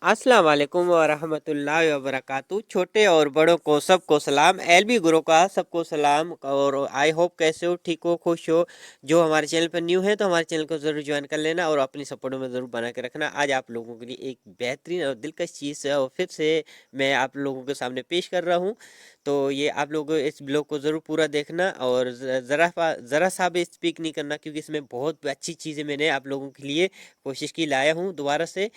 अस्सलाम वालेकुम वरहमतुल्लाहि वबरकातुहू। छोटे और बड़ों को सबको सलाम। एलबी गुरु का सबको सलाम। और आई होप कैसे हो, ठीक हो, खुश हो। जो हमारे चैनल पर न्यू है तो हमारे चैनल को ज़रूर ज्वाइन कर लेना और अपनी सपोर्ट में ज़रूर बना के रखना। आज आप लोगों के लिए एक बेहतरीन और दिलकश चीज़ है और फिर से मैं आप लोगों के सामने पेश कर रहा हूँ। तो ये आप लोग इस ब्लॉग को ज़रूर पूरा देखना और ज़रा सा भी स्पीक नहीं करना, क्योंकि इसमें बहुत अच्छी चीज़ें मैंने आप लोगों के लिए कोशिश की लाया हूँ दोबारा से।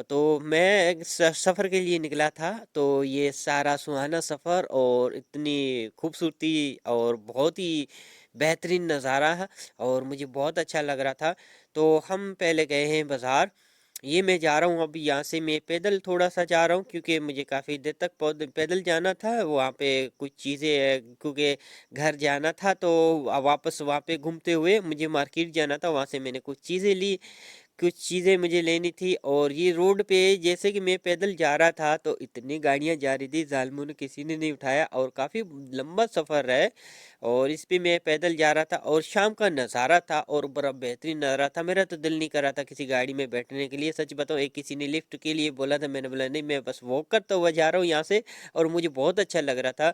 तो मैं एक सफ़र के लिए निकला था, तो ये सारा सुहाना सफ़र और इतनी खूबसूरती और बहुत ही बेहतरीन नज़ारा है और मुझे बहुत अच्छा लग रहा था। तो हम पहले गए हैं बाज़ार। ये मैं जा रहा हूँ, अभी यहाँ से मैं पैदल थोड़ा सा जा रहा हूँ, क्योंकि मुझे काफ़ी देर तक पैदल जाना था। वहाँ पे कुछ चीज़ें, क्योंकि घर जाना था, तो वापस वहाँ पे घूमते हुए मुझे मार्केट जाना था। वहाँ से मैंने कुछ चीज़ें ली, कुछ चीज़ें मुझे लेनी थी। और ये रोड पे जैसे कि मैं पैदल जा रहा था तो इतनी गाड़ियां जा रही थी, जालमों ने किसी ने नहीं उठाया और काफ़ी लंबा सफ़र है। और इस पे मैं पैदल जा रहा था और शाम का नज़ारा था और बड़ा बेहतरीन नज़ारा था। मेरा तो दिल नहीं कर रहा था किसी गाड़ी में बैठने के लिए। सच बताओ, एक किसी ने लिफ्ट के लिए बोला था, मैंने बोला नहीं, मैं बस वॉक करता हुआ जा रहा हूँ यहाँ से। और मुझे बहुत अच्छा लग रहा था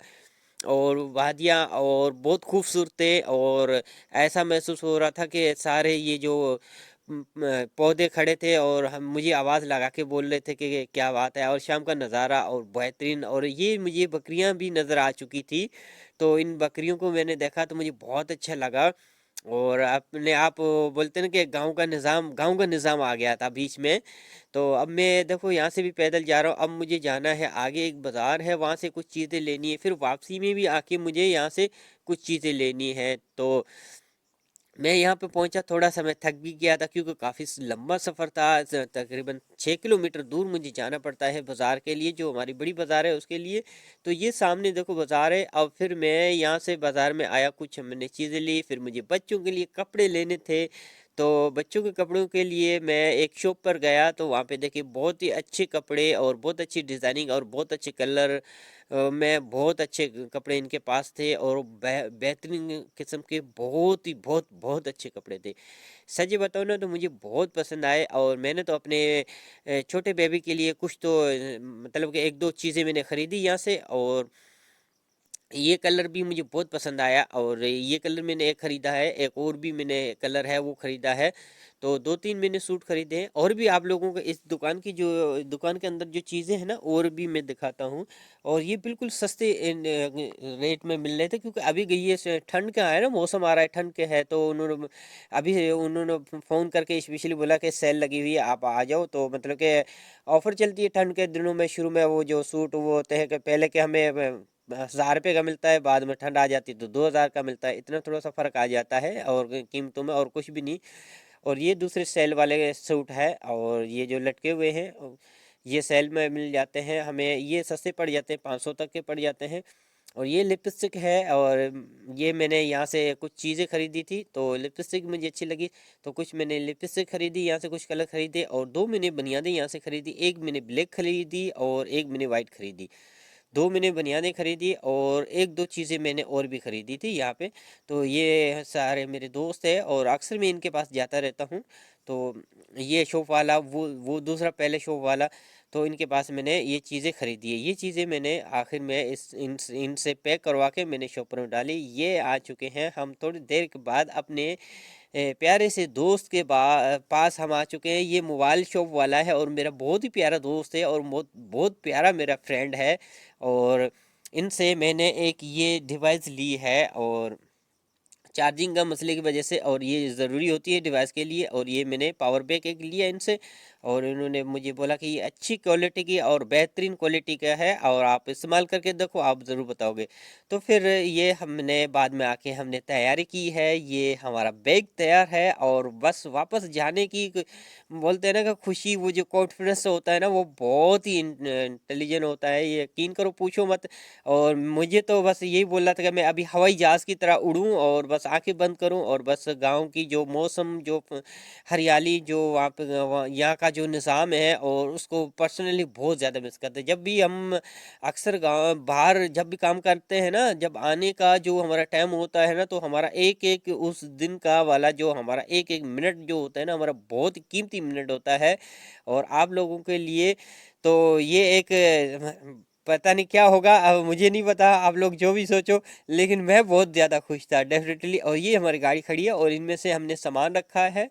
और वादियाँ और बहुत खूबसूरत थे। और ऐसा महसूस हो रहा था कि सारे ये जो पौधे खड़े थे और हम मुझे आवाज़ लगा के बोल रहे थे कि क्या बात है। और शाम का नज़ारा और बेहतरीन, और ये मुझे बकरियां भी नज़र आ चुकी थी। तो इन बकरियों को मैंने देखा तो मुझे बहुत अच्छा लगा। और अपने आप बोलते ना कि गांव का निज़ाम आ गया था बीच में। तो अब मैं देखो यहाँ से भी पैदल जा रहा हूँ। अब मुझे जाना है आगे, एक बाज़ार है, वहाँ से कुछ चीज़ें लेनी है, फिर वापसी में भी आके मुझे यहाँ से कुछ चीज़ें लेनी है। तो मैं यहाँ पे पहुंचा, थोड़ा सा मैं थक भी गया था क्योंकि काफ़ी लंबा सफ़र था। तकरीबन 6 किलोमीटर दूर मुझे जाना पड़ता है बाज़ार के लिए, जो हमारी बड़ी बाज़ार है उसके लिए। तो ये सामने देखो बाज़ार है। अब फिर मैं यहाँ से बाज़ार में आया, कुछ मैंने चीज़ें ली, फिर मुझे बच्चों के लिए कपड़े लेने थे। तो बच्चों के कपड़ों के लिए मैं एक शॉप पर गया, तो वहाँ पे देखिए बहुत ही अच्छे कपड़े और बहुत अच्छी डिज़ाइनिंग और बहुत अच्छे कलर में बहुत अच्छे कपड़े इनके पास थे। और बेहतरीन किस्म के बहुत ही बहुत बहुत अच्छे कपड़े थे। सच बताऊँ ना, तो मुझे बहुत पसंद आए। और मैंने तो अपने छोटे बेबी के लिए कुछ तो मतलब कि एक दो चीज़ें मैंने ख़रीदी यहाँ से। और ये कलर भी मुझे बहुत पसंद आया और ये कलर मैंने एक ख़रीदा है, एक और भी मैंने कलर है वो ख़रीदा है। तो दो तीन मैंने सूट खरीदे हैं। और भी आप लोगों को इस दुकान की, जो दुकान के अंदर जो चीज़ें हैं ना, और भी मैं दिखाता हूँ। और ये बिल्कुल सस्ते रेट में मिल रहे थे, क्योंकि अभी गई है ठंड का है ना, मौसम आ रहा है ठंड के है। तो उन्होंने फ़ोन करके स्पेशली बोला कि सेल लगी हुई है, आप आ जाओ। तो मतलब कि ऑफ़र चलती है ठंड के दिनों में। शुरू में वो जो सूट वो होते हैं कि पहले के हमें 1000 रुपये का मिलता है, बाद में ठंड आ जाती है तो 2000 का मिलता है। इतना थोड़ा सा फ़र्क आ जाता है और कीमतों में, और कुछ भी नहीं। और ये दूसरे सेल वाले सूट है, और ये जो लटके हुए हैं ये सेल में मिल जाते हैं हमें। ये सस्ते पड़ जाते हैं, 500 तक के पड़ जाते हैं। और ये लिपस्टिक है। और ये मैंने यहाँ से कुछ चीज़ें खरीदी थी, तो लिपस्टिक मुझे अच्छी लगी। तो कुछ मैंने लिपस्टिक खरीदी यहाँ से, कुछ कलर खरीदे, और दो मैंने बनियानें यहाँ से खरीदी। एक मैंने ब्लैक खरीदी और एक मैंने वाइट खरीदी। दो मैंने बनियानें खरीदी और एक दो चीज़ें मैंने और भी खरीदी थी यहाँ पे। तो ये सारे मेरे दोस्त हैं और अक्सर मैं इनके पास जाता रहता हूँ। तो ये शॉप वाला, वो दूसरा पहले शॉप वाला, तो इनके पास मैंने ये चीज़ें खरीदी है। ये चीज़ें मैंने आखिर में इनसे पैक करवा के मैंने शॉपर में डाली। ये आ चुके हैं, हम थोड़ी देर के बाद अपने प्यारे से दोस्त के पास हम आ चुके हैं। ये मोबाइल शॉप वाला है और मेरा बहुत ही प्यारा दोस्त है और बहुत बहुत प्यारा मेरा फ्रेंड है। और इनसे मैंने एक ये डिवाइस ली है, और चार्जिंग का मसले की वजह से, और ये ज़रूरी होती है डिवाइस के लिए। और ये मैंने पावर बैंक एक लिया इनसे, और इन्होंने मुझे बोला कि ये अच्छी क्वालिटी की और बेहतरीन क्वालिटी का है और आप इस्तेमाल करके देखो, आप ज़रूर बताओगे। तो फिर ये हमने बाद में आके हमने तैयारी की है, ये हमारा बैग तैयार है और बस वापस जाने की बोलते हैं ना कि खुशी, वो जो कॉन्फिडेंस होता है ना, वो बहुत ही इंटेलिजेंट होता है, ये यकीन करो, पूछो मत। और मुझे तो बस यही बोलना था कि मैं अभी हवाई जहाज़ की तरह उड़ूं और बस आंखें बंद करूं और बस गांव की जो मौसम, जो हरियाली, जो यहाँ का जो निज़ाम है और उसको पर्सनली बहुत ज़्यादा मिस करते हैं। जब भी हम अक्सर गाँव बाहर जब भी काम करते हैं ना, जब आने का जो हमारा टाइम होता है ना, तो हमारा एक-एक उस दिन का वाला जो हमारा एक-एक मिनट जो होता है ना, हमारा बहुत कीमती मिनट होता है। और आप लोगों के लिए तो ये एक पता नहीं क्या होगा, अब मुझे नहीं पता, आप लोग जो भी सोचो, लेकिन मैं बहुत ज़्यादा खुश था डेफिनेटली। और ये हमारी गाड़ी खड़ी है और इनमें से हमने सामान रखा है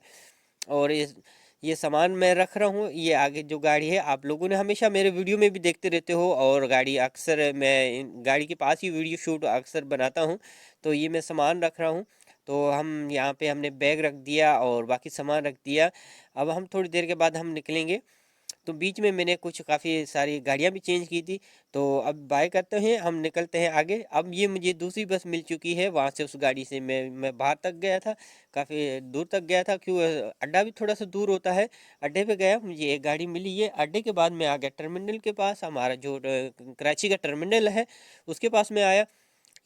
और ये सामान मैं रख रहा हूँ। ये आगे जो गाड़ी है, आप लोगों ने हमेशा मेरे वीडियो में भी देखते रहते हो, और गाड़ी अक्सर मैं गाड़ी के पास ही वीडियो शूट अक्सर बनाता हूँ। तो ये मैं सामान रख रहा हूँ। तो हम यहाँ पे हमने बैग रख दिया और बाकी सामान रख दिया। अब हम थोड़ी देर के बाद हम निकलेंगे। तो बीच में मैंने कुछ काफ़ी सारी गाड़ियाँ भी चेंज की थी। तो अब बाय करते हैं, हम निकलते हैं आगे। अब ये मुझे दूसरी बस मिल चुकी है, वहाँ से उस गाड़ी से मैं बाहर तक गया था, काफ़ी दूर तक गया था, क्यों अड्डा भी थोड़ा सा दूर होता है। अड्डे पे गया, मुझे एक गाड़ी मिली है। अड्डे के बाद मैं आ गया टर्मिनल के पास, हमारा जो कराची का टर्मिनल है उसके पास में आया।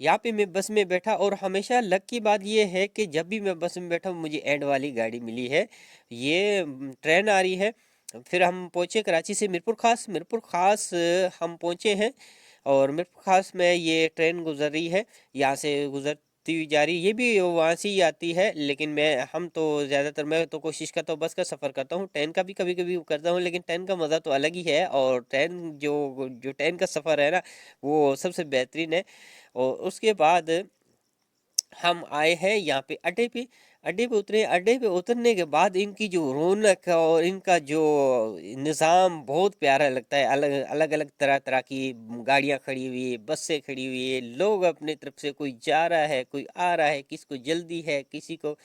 यहाँ पे मैं बस में बैठा, और हमेशा लक की बात ये है कि जब भी मैं बस में बैठा मुझे एंड वाली गाड़ी मिली है। ये ट्रेन आ रही है। फिर हम पहुँचे कराची से मीरपुर खास हम पहुँचे हैं। और मीरपुर खास में ये ट्रेन गुजर रही है, यहाँ से गुजरती हुई जा रही है। ये भी वहाँ से ही आती है, लेकिन हम तो ज़्यादातर मैं तो कोशिश करता हूँ बस का सफ़र करता हूँ। ट्रेन का भी कभी कभी करता हूँ, लेकिन ट्रेन का मज़ा तो अलग ही है। और ट्रेन जो जो ट्रेन का सफ़र है ना, वो सबसे बेहतरीन है। और उसके बाद हम आए हैं यहाँ पे अड्डे पे उतरे। अड्डे पे उतरने के बाद इनकी जो रौनक है और इनका जो निज़ाम बहुत प्यारा लगता है। अलग अलग अलग तरह तरह की गाड़ियाँ खड़ी हुई है, बसें खड़ी हुई है, लोग अपने तरफ से कोई जा रहा है, कोई आ रहा है, किसी को जल्दी है, किसी को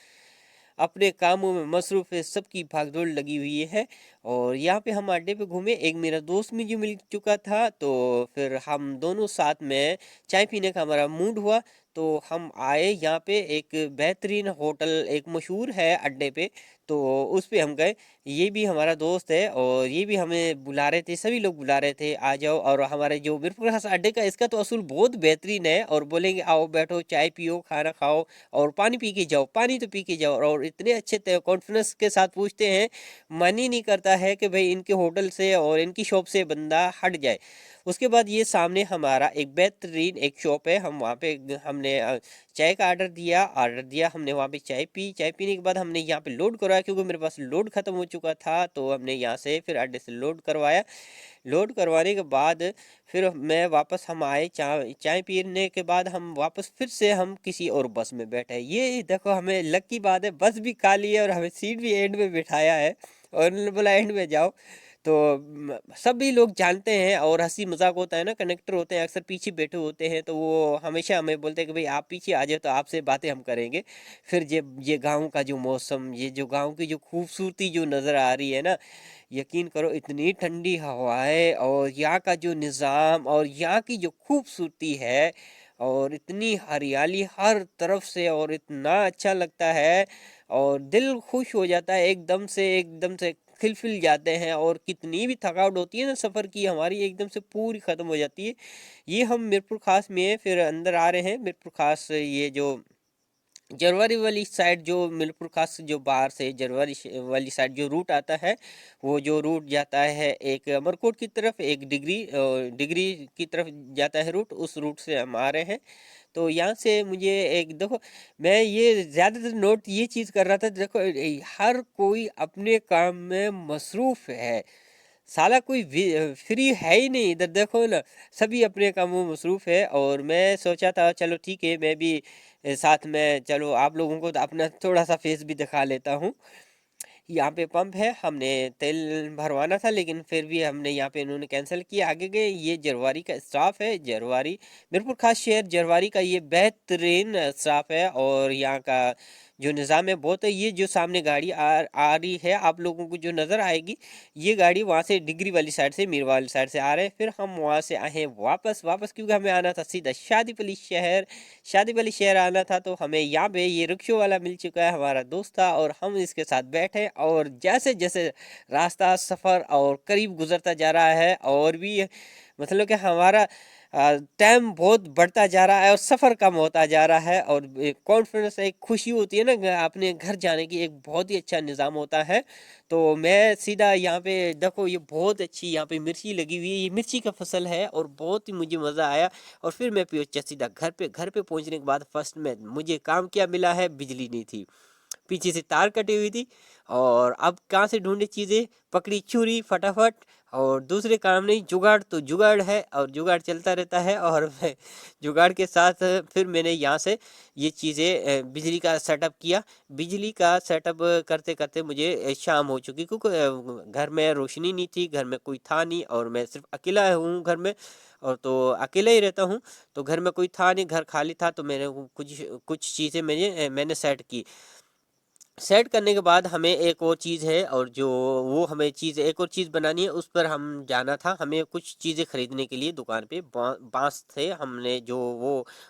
अपने कामों में मसरूफ़ है, सबकी भागदौड़ लगी हुई है। और यहाँ पे हम अड्डे पे घूमे, एक मेरा दोस्त मुझे मिल चुका था, तो फिर हम दोनों साथ में चाय पीने का हमारा मूड हुआ। तो हम आए यहाँ पे, एक बेहतरीन होटल एक मशहूर है अड्डे पे, तो उस पे हम गए। ये भी हमारा दोस्त है और ये भी हमें बुला रहे थे, सभी लोग बुला रहे थे आ जाओ। और हमारे जो मीरपुर खास अड्डे का इसका तो असूल बहुत बेहतरीन है, और बोलेंगे आओ बैठो चाय पियो खाना खाओ और पानी पी के जाओ, पानी तो पी के जाओ। और इतने अच्छे कॉन्फिडेंस के साथ पूछते हैं, मन ही नहीं करता है कि भाई इनके होटल से और इनकी शॉप से बंदा हट जाए। उसके बाद ये सामने हमारा एक बेहतरीन एक शॉप है, हम वहाँ पे हमने चाय का ऑर्डर दिया, हमने वहाँ पे चाय पी। चाय पीने के बाद हमने यहाँ पे लोड करवाया, क्योंकि मेरे पास लोड ख़त्म हो चुका था। तो हमने यहाँ से फिर अड्डे से लोड करवाया। लोड करवाने के बाद फिर मैं वापस हम आए, चाय चाय पीने के बाद हम वापस फिर से हम किसी और बस में बैठे। ये देखो हमें लक की बात है, बस भी खाली है और हमें सीट भी एंड में बिठाया है, और उन्होंने बोला एंड में जाओ। तो सभी लोग जानते हैं और हंसी मजाक होता है ना, कनेक्टर होते हैं अक्सर पीछे बैठे होते हैं, तो वो हमेशा हमें बोलते हैं कि भाई आप पीछे आ जाओ, तो आपसे बातें हम करेंगे। फिर ये गांव का जो मौसम, ये जो गांव की जो खूबसूरती जो नज़र आ रही है ना, यकीन करो इतनी ठंडी हवाएं और यहाँ का जो निज़ाम और यहाँ की जो खूबसूरती है, और इतनी हरियाली हर तरफ से, और इतना अच्छा लगता है, और दिल खुश हो जाता है एकदम से खिलखिल जाते हैं। और कितनी भी थकावट होती है ना सफ़र की, हमारी एकदम से पूरी ख़त्म हो जाती है। ये हम मीरपुर खास में फिर अंदर आ रहे हैं। मीरपुर खास ये जो जरवारी वाली साइड, जो मीरपुर खास से जो बाहर से वाली साइड जो रूट आता है, वो जो रूट जाता है एक अमरकोट की तरफ, एक डिग्री की तरफ जाता है रूट, उस रूट से हम आ रहे हैं। तो यहाँ से मुझे एक देखो, मैं ये ज़्यादातर नोट ये चीज़ कर रहा था, देखो हर कोई अपने काम में मसरूफ़ है, साला कोई फ्री है ही नहीं इधर, देखो ना, सभी अपने कामों में मसरूफ़ है। और मैं सोचा था चलो ठीक है, मैं भी साथ में चलो आप लोगों को तो अपना थोड़ा सा फेस भी दिखा लेता हूँ। यहाँ पे पंप है, हमने तेल भरवाना था, लेकिन फिर भी हमने यहाँ पे इन्होंने कैंसिल किया, आगे गए। ये जरवारी का स्टाफ है, जरवारी मीरपुर खास शहर जरवारी का ये बेहतरीन स्टाफ है। और यहाँ का जो निज़ाम है बहुत है। ये जो सामने गाड़ी आ रही है, आप लोगों को जो नज़र आएगी, ये गाड़ी वहाँ से डिग्री वाली साइड से, मीर वाली साइड से आ रहे हैं। फिर हम वहाँ से आए वापस क्योंकि हमें आना था सीधा शादी वाली शहर आना था। तो हमें यहाँ पे ये रिक्शो वाला मिल चुका है, हमारा दोस्त था, और हम इसके साथ बैठे। और जैसे जैसे रास्ता सफ़र और करीब गुजरता जा रहा है, और भी मतलब कि हमारा टाइम बहुत बढ़ता जा रहा है और सफ़र कम होता जा रहा है, और कॉन्फिडेंस, एक खुशी होती है ना अपने घर जाने की, एक बहुत ही अच्छा निज़ाम होता है। तो मैं सीधा यहाँ पे देखो, ये बहुत अच्छी यहाँ पे मिर्ची लगी हुई है, ये मिर्ची का फसल है और बहुत ही मुझे मज़ा आया। और फिर मैं पहुंचा सीधा घर पे पहुंचने के बाद फर्स्ट में मुझे काम क्या मिला है, बिजली नहीं थी, पीछे से तार कटी हुई थी। और अब कहाँ से ढूंढे चीज़ें, पकड़ी छुरी फटाफट, और दूसरे काम नहीं, जुगाड़ तो जुगाड़ है और जुगाड़ चलता रहता है। और मैं जुगाड़ के साथ फिर मैंने यहाँ से ये चीज़ें बिजली का सेटअप किया। बिजली का सेटअप करते करते मुझे शाम हो चुकी, क्योंकि घर में रोशनी नहीं थी, घर में कोई था नहीं, और मैं सिर्फ अकेला हूँ घर में, और तो अकेला ही रहता हूँ। तो घर में कोई था नहीं, घर खाली था, तो मैंने कुछ कुछ चीज़ें मैंने सेट की। सेट करने के बाद हमें एक और चीज़ है, और जो वो हमें चीज़ एक और चीज़ बनानी है, उस पर हम जाना था। हमें कुछ चीज़ें खरीदने के लिए दुकान पे बांस थे, हमने जो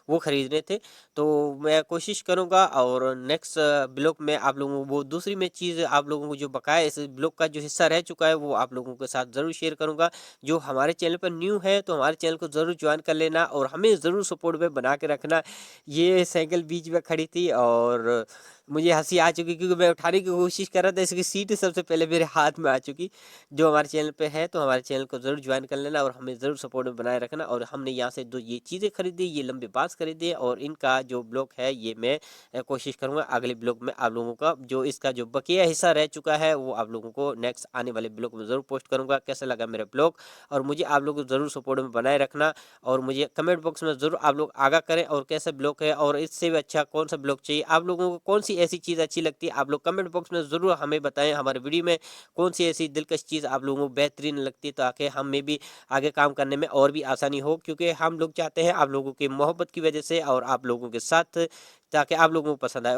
वो खरीदने थे। तो मैं कोशिश करूँगा, और नेक्स्ट ब्लॉग में आप लोगों को वो दूसरी मैं चीज़ आप लोगों को जो बकाया इस ब्लॉग का जो हिस्सा रह चुका है, वो आप लोगों के साथ ज़रूर शेयर करूँगा। जो हमारे चैनल पर न्यू है तो हमारे चैनल को ज़रूर ज्वाइन कर लेना, और हमें ज़रूर सपोर्ट में बना के रखना। ये साइकिल बीच में खड़ी थी और मुझे हंसी आ चुकी, क्योंकि मैं उठाने की कोशिश कर रहा था, इसकी सीट सबसे पहले मेरे हाथ में आ चुकी। जो हमारे चैनल पे है तो हमारे चैनल को ज़रूर ज्वाइन कर लेना, और हमें ज़रूर सपोर्ट में बनाए रखना। और हमने यहाँ से दो ये चीज़ें खरीदी, ये लंबे बांस खरीदे, और इनका जो ब्लॉग है ये मैं कोशिश करूँगा अगले ब्लॉग में आप लोगों का जो इसका जो बकिया हिस्सा रह चुका है वो आप लोगों को नेक्स्ट आने वाले ब्लॉग में ज़रूर पोस्ट करूँगा। कैसा लगा मेरा ब्लॉग, और मुझे आप लोग ज़रूर सपोर्ट में बनाए रखना, और मुझे कमेंट बॉक्स में ज़रूर आप लोग आगाह करें और कैसा ब्लॉग है, और इससे भी अच्छा कौन सा ब्लॉग चाहिए आप लोगों को, कौन सी ऐसी चीज़ अच्छी लगती है, आप लोग कमेंट बॉक्स में ज़रूर हमें बताएं। हमारे वीडियो में कौन सी ऐसी दिलकश चीज़ आप लोगों को बेहतरीन लगती है, ताकि हम में भी आगे काम करने में और भी आसानी हो, क्योंकि हम लोग चाहते हैं आप लोगों की मोहब्बत की वजह से और आप लोगों के साथ, ताकि आप लोगों को पसंद आए।